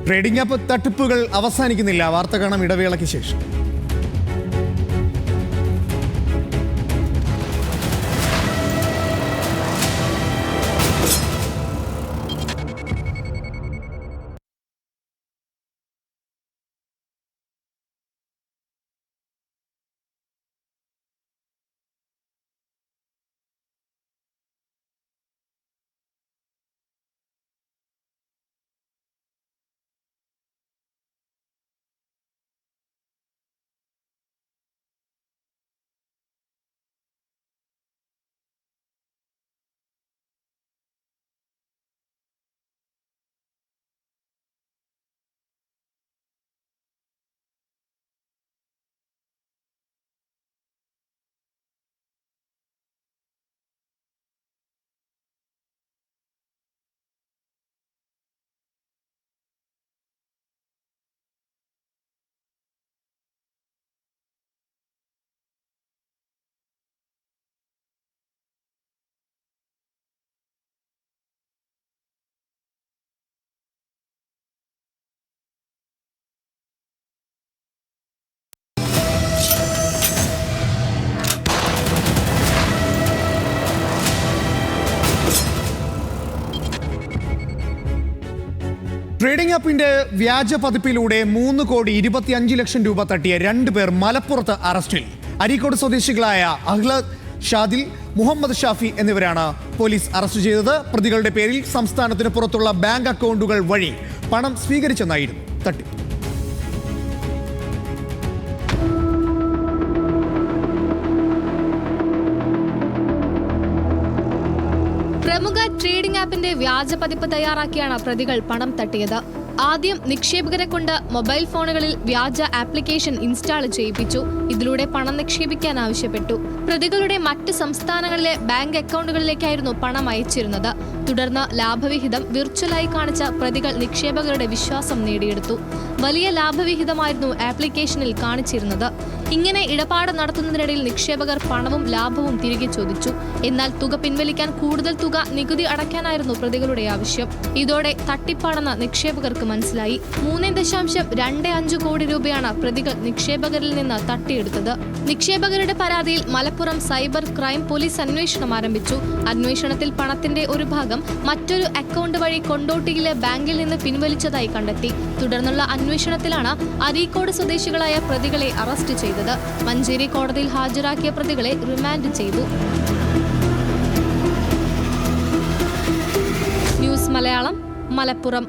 Trading app തട്ടിപ്പുകൾ അവസാനിക്കുന്നില്ല. വാർത്ത കാണാം ഇടവേളയ്ക്ക് ശേഷം. ട്രേഡിംഗ് ആപ്പിന്റെ വ്യാജ പതിപ്പിലൂടെ 3,25,00,000 രൂപ തട്ടിയ 2 പേർ മലപ്പുറത്ത് അറസ്റ്റിൽ. അരീക്കോട് സ്വദേശികളായ അഹ്ലദ് ഷാദിൽ, മുഹമ്മദ് ഷാഫി എന്നിവരാണ് പോലീസ് അറസ്റ്റ് ചെയ്തത്. പ്രതികളുടെ പേരിൽ സംസ്ഥാനത്തിന് പുറത്തുള്ള ബാങ്ക് അക്കൗണ്ടുകൾ വഴി പണം സ്വീകരിച്ചെന്നായിരുന്നു തട്ടിപ്പ്. പ്രമുഖ ട്രേഡിംഗ് ആപ്പിന്റെ വ്യാജ പതിപ്പ് തയ്യാറാക്കിയാണ് പ്രതികൾ പണം തട്ടിയത്. ആദ്യം നിക്ഷേപകരെ കൊണ്ട് മൊബൈൽ ഫോണുകളിൽ വ്യാജ ആപ്ലിക്കേഷൻ ഇൻസ്റ്റാൾ ചെയ്യിപ്പിച്ചു. ഇതിലൂടെ പണം നിക്ഷേപിക്കാൻ ആവശ്യപ്പെട്ടു. പ്രതികളുടെ മറ്റ് സംസ്ഥാനങ്ങളിലെ ബാങ്ക് അക്കൗണ്ടുകളിലേക്കായിരുന്നു പണം അയച്ചിരുന്നത്. തുടർന്ന് ലാഭവിഹിതം വിർച്വലായി കാണിച്ച പ്രതികൾ നിക്ഷേപകരുടെ വിശ്വാസം നേടിയെടുത്തു. വലിയ ലാഭവിഹിതമായിരുന്നു ആപ്ലിക്കേഷനിൽ കാണിച്ചിരുന്നത്. ഇങ്ങനെ ഇടപാട് നടത്തുന്നതിനിടയിൽ നിക്ഷേപകർ പണവും ലാഭവും തിരികെ ചോദിച്ചു. എന്നാൽ തുക പിൻവലിക്കാൻ കൂടുതൽ തുക നികുതി അടയ്ക്കാനായിരുന്നു പ്രതികളുടെ ആവശ്യം. ഇതോടെ തട്ടിപ്പാണെന്ന് നിക്ഷേപകർക്ക് മനസ്സിലായി. 3.25 കോടി രൂപയാണ് പ്രതികൾ നിക്ഷേപകരിൽ നിന്ന് തട്ടിയെടുത്തത്. നിക്ഷേപകരുടെ പരാതിയിൽ മലപ്പുറം സൈബർ ക്രൈം പോലീസ് അന്വേഷണം ആരംഭിച്ചു. അന്വേഷണത്തിൽ പണത്തിന്റെ ഒരു ഭാഗം മറ്റൊരു അക്കൗണ്ട് വഴി കൊണ്ടോട്ടിയിലെ ബാങ്കിൽ നിന്ന് പിൻവലിച്ചതായി കണ്ടെത്തി. തുടർന്നുള്ള അന്വേഷണത്തിലാണ് അരീക്കോട് സ്വദേശികളായ പ്രതികളെ അറസ്റ്റ് ചെയ്തത്. മഞ്ചേരി കോടതിയിൽ ഹാജരാക്കിയ പ്രതികളെ റിമാൻഡ് ചെയ്തു. ന്യൂസ് മലയാളം, മലപ്പുറം.